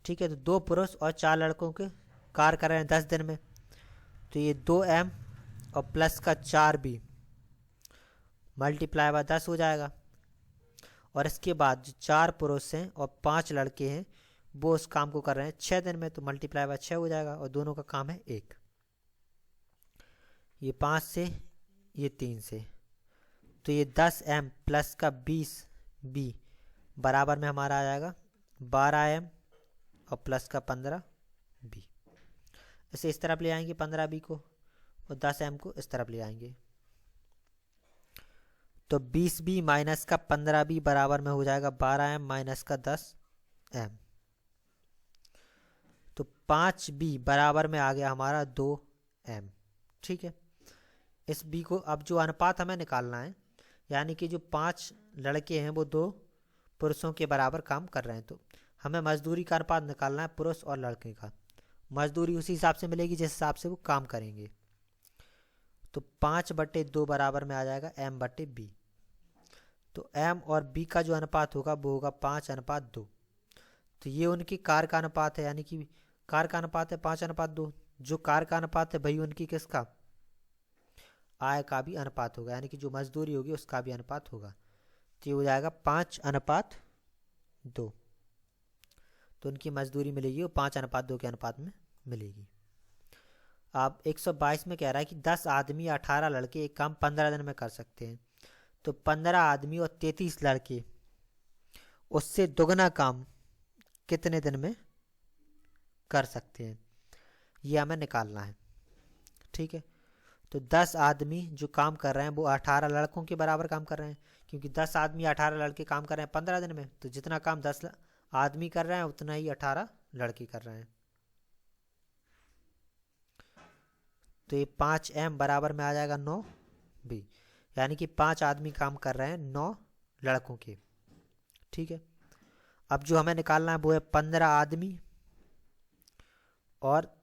ठीक है। तो 2 पुरुष और 4 लड़कों के कार्य कर रहे हैं 10 दिन में, तो ये 2m और प्लस का 4b मल्टीप्लाई बाय 10 हो जाएगा, और इसके बाद जो 4 पुरुष हैं और 5 लड़के हैं वो उस काम को कर रहे हैं 6 दिन में, तो मल्टीप्लाई बाय 6 हो जाएगा और दोनों का काम है 1। ये 5 से ये 3 से, तो ये 10m प्लस का 20b बराबर में हमारा आ जाएगा 12m और प्लस का 15b। इसे इस तरफ ले आएंगे 15b को और 10m को इस तरफ ले आएंगे, तो 20b माइनस का 15b बराबर में हो जाएगा 12m माइनस का 10m। तो 5b बराबर में आ गया हमारा 2m। ठीक है, इस b को अब जो अनुपात हमें निकालना है, यानी कि जो 5 लड़के हैं वो 2 पुरुषों के बराबर काम कर रहे हैं, तो हमें मजदूरी का अनुपात निकालना है पुरुष और लड़के का। मजदूरी उसी हिसाब से मिलेगी जिस हिसाब से वो काम करेंगे, तो 5/2 बराबर में आ जाएगा m/b। तो m और b का जो अनुपात होगा वो होगा 5:2। तो ये उनकी कार्य का अनुपात है, यानी कि कार्य का अनुपात है 5:2। जो कार्य का अनुपात है वही उनकी किसका, आय का भी अनुपात होगा, यानी कि जो मजदूरी होगी उसका भी अनुपात होगा। तो ये हो जाएगा 5:2। तो उनकी मजदूरी मिलेगी वो 5:2 के अनुपात में मिलेगी। अब 122 में कह रहा है कि 10 आदमी या 18 लड़के एक काम 15 दिन में कर सकते हैं, तो 15 आदमी और 33 लड़के उससे दोगुना काम कितने दिन में कर सकते हैं, ये हमें निकालना है। ठीक है, तो 10 आदमी जो काम कर रहे हैं वो 18 लड़कों के बराबर काम कर रहे हैं, क्योंकि 10 आदमी 18 लड़के काम कर रहे हैं 15 दिन में, तो जितना काम 10 आदमी कर रहे हैं उतना ही 18 लड़के कर रहे हैं। तो ये 5m बराबर में आ जाएगा 9b, यानी कि 5 आदमी काम कर रहे हैं 9 लड़कों के। ठीक है, अब जो हमें निकालना है वो है 15 आदमी और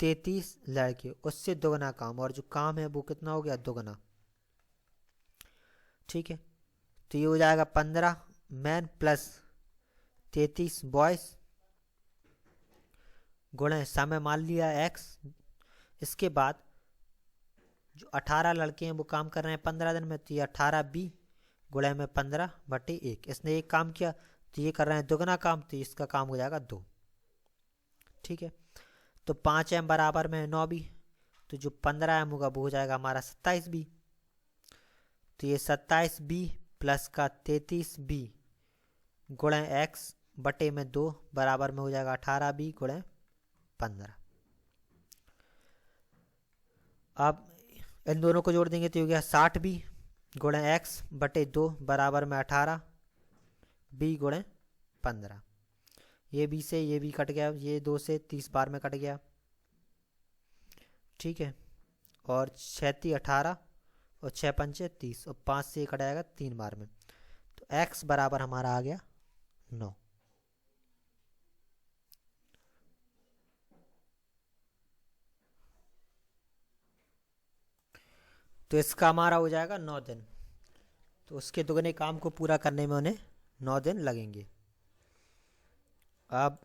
33 लड़के, उससे दोगुना काम, और जो काम है वो कितना हो गया, दोगुना। ठीक है, तो ये हो जाएगा 15 मैन प्लस 33 बॉयज गुणे समय मान लिया x। इसके बाद जो 18 लड़के हैं वो काम कर रहे हैं 15 दिन में, तो ये 18b गुणे में 15/1। इसने एक काम किया तो ये कर रहे हैं दोगुना काम, तो इसका काम हो जाएगा 2। ठीक है, तो 5m बराबर में 9b, तो जो 15m होगा वो हो जाएगा हमारा 27b। तो ये 27b प्लस का 33b गुणे x बटे में 2 बराबर में हो जाएगा 18b गुणे 15। अब इन दोनों को जोड़ देंगे तो हो गया 60b गुणे x बटे 2 बराबर में 18b गुणे 15। ये b से ये b कट गया, ये 2 से 30 बार में कट गया। ठीक है, और 6 18 और 6 पंचे 30 और 5 से कट आएगा 3 बार में, तो x बराबर हमारा आ गया 9। तो इसका हमारा हो जाएगा 9 दिन। तो उसके दुगने काम को पूरा करने में उन्हें 9 दिन लगेंगे। अब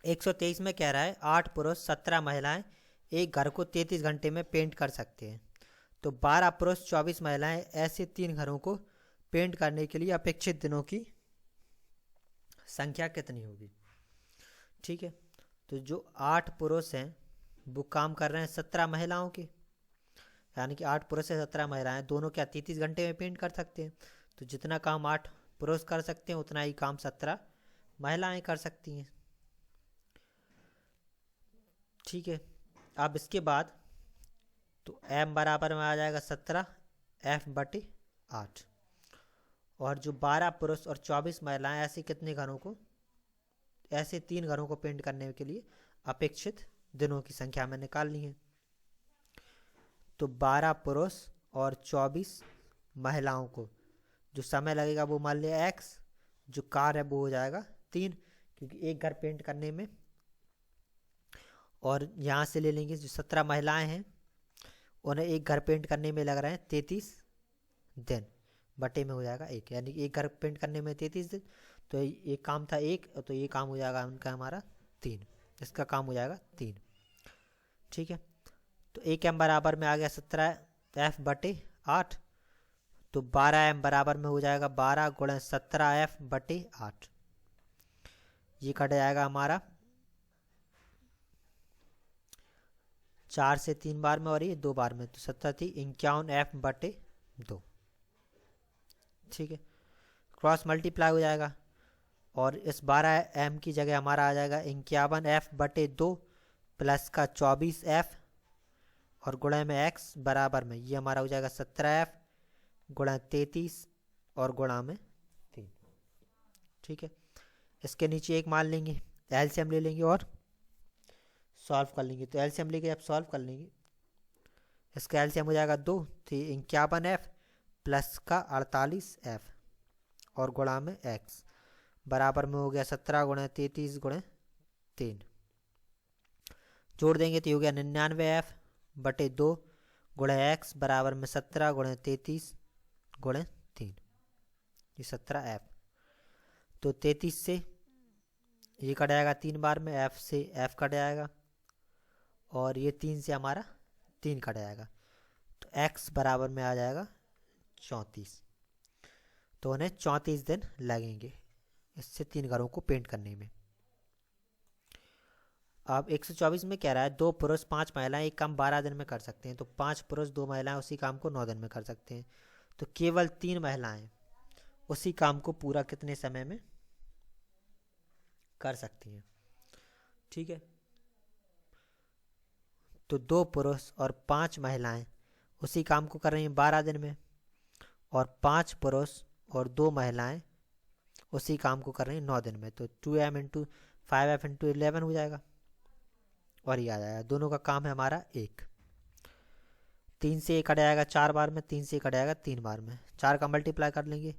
123 में कह रहा है 8 पुरुष 17 महिलाएं एक घर को 33 घंटे में पेंट कर सकते हैं, तो 12 पुरुष 24 महिलाएं ऐसे 3 घरों को पेंट करने के लिए अपेक्षित दिनों की संख्या कितनी होगी। ठीक है, तो जो 8 पुरुष हैं वो काम कर रहे हैं 17 महिलाओं के, यानी कि 8 पुरुष से 17 महिलाएं दोनों क्या 33 घंटे में पेंट कर सकते हैं, तो जितना काम 8 पुरुष कर सकते हैं उतना ही काम 17 महिलाएं कर सकती हैं। ठीक है, अब इसके बाद तो m बराबर में आ जाएगा 17 f/8, और जो 12 पुरुष और 24 महिलाएं ऐसे कितने घरों को, ऐसे 3 घरों को पेंट करने के लिए अपेक्षित दिनों की संख्या में निकालनी है। तो 12 पुरुष और 24 महिलाओं को जो समय लगेगा वो मान लिया x, जो कार्य है वो हो जाएगा 3, क्योंकि एक घर पेंट करने में, और यहाँ से ले लेंगे जो 17 महिलाएं हैं उन्हें एक घर पेंट करने में लग रहे हैं 33 दिन, बटे में हो जाएगा 1, यानी कि एक घर पेंट करने में 33 दिन, तो एक काम था 1, तो ये काम हो जाएगा उनका हमारा 3, इसका काम हो जाएगा 3। ठीक है, तो 1m बराबर में आ गया 17 f/8, तो 12m बराबर में हो जाएगा 12 गुणा 17f/8। ये कट जाएगा हमारा 4 से 3 बार में और ये 2 बार में, तो 17 थी 51f/2। ठीक है, क्रॉस मल्टीप्लाई हो जाएगा और इस 12m की जगह हमारा आ जाएगा 51f/2 प्लस का 24f और गुणा में x बराबर में ये हमारा हो जाएगा 17f गुणा 33 और गुणा में 3। ठीक है, इसके नीचे एक मान लेंगे, एलसीएम ले लेंगे और सॉल्व कर लेंगे। तो एलसीएम लेके अब सॉल्व कर लेंगे, इसका एलसीएम हो जाएगा 2 थी 51f प्लस का 48f और गुणा में x बराबर में हो गया 17 गुणा 33 गुणा 3। जोड़ देंगे तो हो गया 99f/2 गुणा x बराबर में 17 गुणा 33 गुणा 3, ये 17f। तो 33 से ये कट जाएगा 3 बार में, f से f कट जाएगा और ये 3 से हमारा 3 कट जाएगा, तो x बराबर में आ जाएगा 34। तो उन्हें 34 दिन लगेंगे इससे 3 घरों को पेंट करने में। अब 124 में कह रहा है 2 पुरुष 5 महिलाएं एक काम 12 दिन में कर सकते हैं। तो 5 पुरुष 2 महिलाएं उसी काम को 9 दिन में कर सकते हैं। तो केवल 3 महिलाएं उसी काम को पूरा कितने समय में कर सकती हैं। ठीक है, तो 2 पुरुष और 5 महिलाएं उसी काम को कर रही हैं 12 दिन में, और 5 पुरुष और 2 महिलाएं उसी काम को कर रही हैं 9 दिन में। तो 2m इंटू 5f इंटू 11 हो जाएगा और ये आ जाएगा। दोनों का काम है हमारा 1। 3 से 1 कट जाएगा 4 बार में, 3 से 1 कट जाएगा 3 बार में, 4 का मल्टीप्लाई कर लेंगे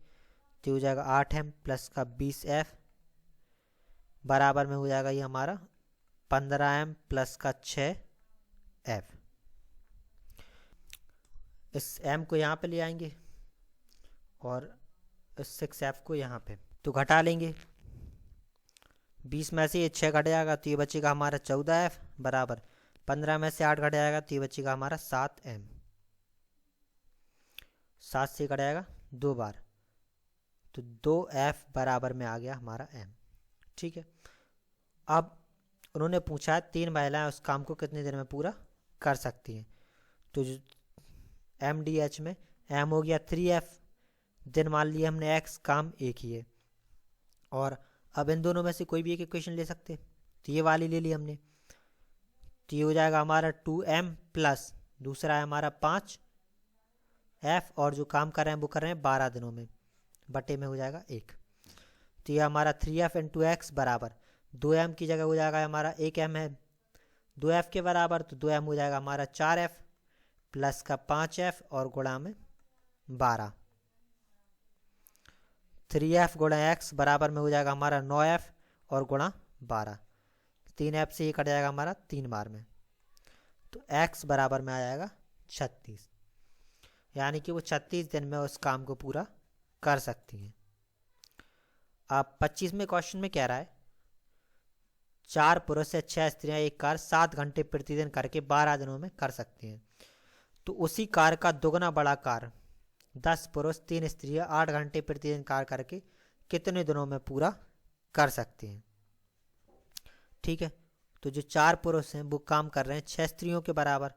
तो हो जाएगा 8m प्लस का 20f बराबर में हो जाएगा ये हमारा 15m प्लस का 6f। इस m को यहाँ पे ले आएंगे और इस 6f को यहाँ पे, तो घटा लेंगे। 20 में से ये 6 घट जाएगा तो ये बचेगा हमारा 14f बराबर 15 में से 8 घट जाएगा तो ये बचेगा हमारा 7m। 7 से घट जाएगा 2 बार, तो 2f बराबर में आ गया हमारा m। ठीक है, अब उन्होंने पूछा 3 महिलाएं उस काम को कितने दिन में पूरा कर सकती हैं। तो MDH में m हो गया 3f दिन, मान लिया हमने x काम एक ही है, और अब इन दोनों में से कोई भी एक इक्वेशन ले सकते, तो ये वाली ले ली हमने। तो ये हो जाएगा हमारा 2m प्लस दूसरा है हमारा 5f और जो काम कर रहे हैं वो कर रहे हैं 12 दिनों में, बटे में हो जाएगा 1। तो ये हमारा 3f इंटू x बराबर 2m की जगह हो जाएगा हमारा 1m है 2f के बराबर, तो 2m हो जाएगा हमारा 4f प्लस का 5f और गुणा में 12। 3f गुणा x बराबर में हो जाएगा हमारा 9f और गुणा 12, 3f से ये कट जाएगा हमारा 3 बार में, तो x बराबर में आ जाएगा 36, यानी कि वो 36 दिन में उस काम को पूरा कर सकती हैं। अब 25 में क्वेश्चन में कह रहा है 4 पुरुष से 6 स्त्रियां एक कार्य 7 घंटे प्रतिदिन करके 12 दिनों में कर सकती हैं। तो उसी कार्य का दोगुना बड़ा कार्य 10 पुरुष 3 स्त्रियां 8 घंटे प्रतिदिन कार्य करके कितने दिनों में पूरा कर सकती हैं। ठीक है, तो जो 4 पुरुष हैं वो काम कर रहे हैं 6 स्त्रियों के बराबर,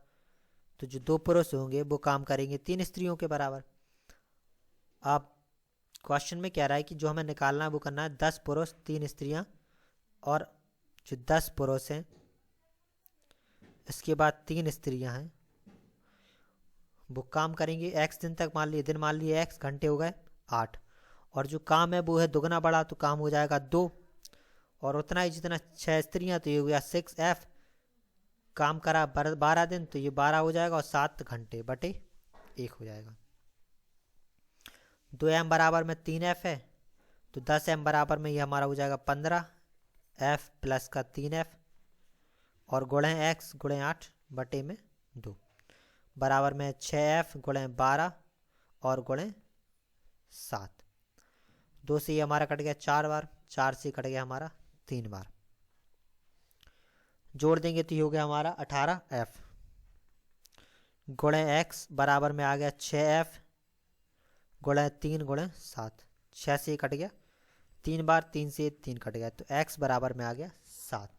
तो जो 2 पुरुष होंगे वो काम करेंगे 3 स्त्रियों के बराबर। अब क्वेश्चन में कह रहा है कि जो हमें निकालना है वो करना है 10 पुरुष 3 स्त्रियां, और जो 10 पुरुष हैं इसके बाद 3 स्त्रियां हैं वो काम करेंगे x दिन तक, मान लिए x घंटे हो गए 8, और जो काम है वो है दुगना बड़ा, तो काम हो जाएगा 2, और उतना ही जितना 6 स्त्रियां, तो ये हो गया 6f काम करा 12 दिन, तो ये 12 हो जाएगा और 7 घंटे बटे 1 हो जाएगा। 2m बराबर में 3f है, तो 10m बराबर में ये हमारा हो जाएगा 15f प्लस का 3f और गुणे x गुणे 8 बटे में 2 बराबर में 6f गुणे 12 और गुणे 7। 2 से ये हमारा कट गया 4 बार, 4 से कट गया हमारा 3 बार। जोड़ देंगे तो ये हो गया हमारा 18f गुणे x बराबर में आ गया 6f गुणे 3 गुणे 7, 6 से 1 कट गया, 3 बार 3 से 3 कट गया, तो x बराबर में आ गया 7।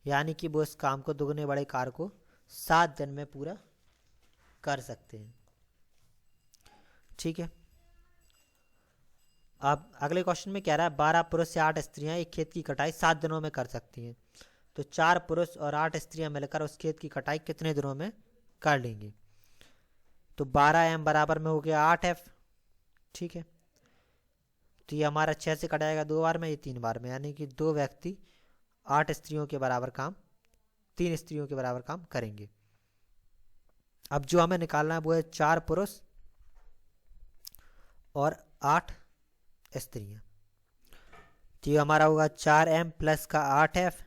यानी कि वो इस काम को, दुगने बड़े कार्य को 7 दिन में पूरा कर सकते हैं। ठीक है। अब अगले क्वेश्चन में कह रहा है 12 पुरुष से 8 स्त्रियां एक खेत की कटाई 7 दिनों में कर सकती हैं, तो 4 पुरुष और 8 स्त्रियां मिलकर उस खेत की कटाई कितने दिनों में कर लेंगी। तो 12m बराबर में हो गया 8f। ठीक है, तो ये हमारा 6 से कटाएगा 2 बार में, ये 3 बार में, यानी कि 2 व्यक्ति 8 स्त्रियों के बराबर काम, 3 स्त्रियों के बराबर काम करेंगे। अब जो हमें निकालना है वो है 4 पुरुष और 8 स्त्रियां। तो ये हमारा होगा 4m प्लस का 8f।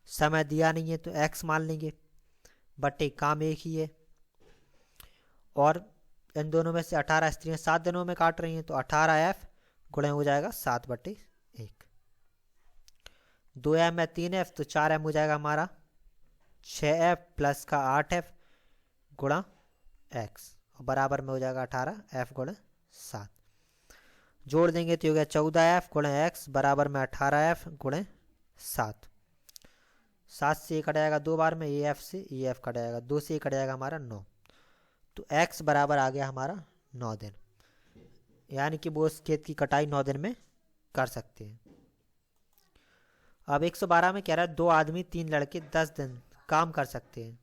समय दिया नहीं है तो x मान लेंगे, बटे काम एक ही है, और इन दोनों में से 18 स्त्रियां 7 दिनों में काट रही हैं, तो 18f गुणे हो जाएगा 7/1। 2m है 3f, तो 4m हो जाएगा हमारा 6f प्लस का 8f गुणा x, और बराबर में हो जाएगा 18f गुणे 7। जोड़ देंगे तो हो गया 14f गुणे x बराबर में 18f गुणे 7। 7 से 1 कट जाएगा 2 बार में, ये f से ये f कट जाएगा, 2 से 1 कट जाएगा हमारा 9, तो x बराबर आ गया हमारा 9 दिन। यानी कि वो उस खेत की कटाई 9 दिन में कर सकते हैं। अब 112 में कह रहा है 2 आदमी 3 लड़के 10 दिन काम कर सकते हैं,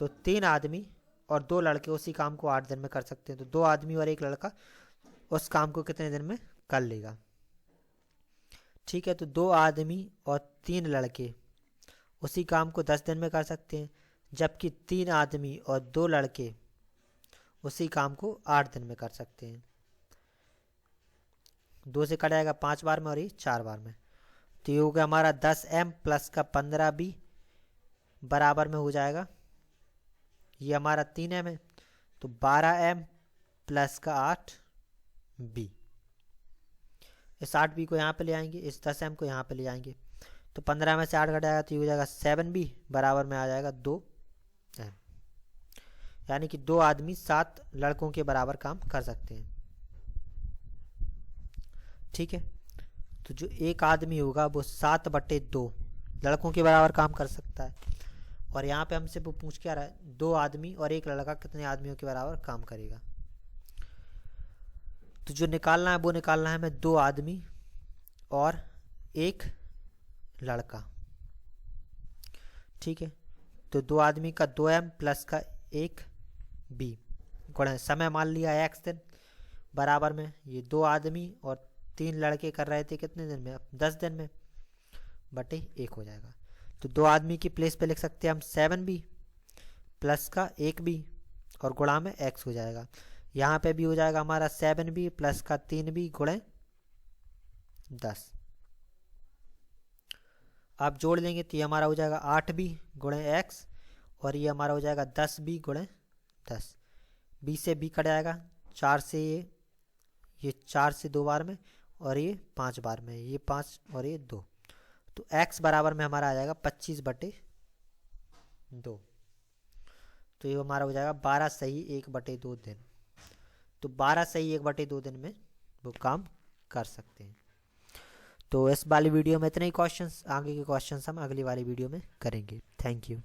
तो 3 आदमी और 2 लड़के उसी काम को 8 दिन में कर सकते हैं, तो 2 आदमी और 1 लड़का उस काम को कितने दिन में कर लेगा। ठीक है, तो 2 आदमी और 3 लड़के उसी काम को 10 दिन में कर सकते हैं, जबकि 3 आदमी और 2 लड़के उसी काम को 8 दिन में कर सकते हैं। 2 से कट जाएगा 5 बार में और ये 4 बार में, तो ये हो गया हमारा 10m प्लस का 15b बराबर में हो जाएगा, ये हमारा 3m है, तो 12m प्लस का 8b। इस 8b को यहाँ पे ले आएंगे, इस 10m को यहाँ पे ले आएंगे, तो 15 में से 8 घटाएगा तो ये हो जाएगा 7b बराबर में आ जाएगा 2m। यानी कि 2 आदमी 7 लड़कों के बराबर काम कर सकते हैं। ठीक है, तो जो एक आदमी होगा वो 7/2 लड़कों के बराबर काम कर सकता है, और यहाँ पे हमसे वो पूछ क्या रहा है 2 आदमी और 1 लड़का कितने आदमियों के बराबर काम करेगा। तो जो निकालना है वो निकालना है हमें 2 आदमी और 1 लड़का। ठीक है, तो 2 आदमी का 2m प्लस का 1b गुणा समय मान लिया x दिन बराबर में, ये 2 आदमी और 3 लड़के कर रहे थे कितने दिन में, 10 दिन में, बटे 1 हो जाएगा। तो 2 आदमी की प्लेस पे लिख सकते हैं हम 7b प्लस का 1b और गुणा में x हो जाएगा। यहाँ पे भी हो जाएगा हमारा 7b प्लस का 3b गुणे 10। आप जोड़ लेंगे तो ये हमारा हो जाएगा 8b गुणे x, और ये हमारा हो जाएगा 10b गुणे 10। b से b कट जाएगा, 4 से ये 4 से 2 बार में, और ये 5 बार में, ये 5 और ये 2, तो x बराबर में हमारा आ जाएगा 25/2। तो ये हमारा हो जाएगा 12 सही 1/2 दिन। तो 12 सही 1/2 दिन में वो काम कर सकते हैं। तो इस वाली वीडियो में इतने ही क्वेश्चंस, आगे के क्वेश्चंस हम अगली वाली वीडियो में करेंगे। Thank you.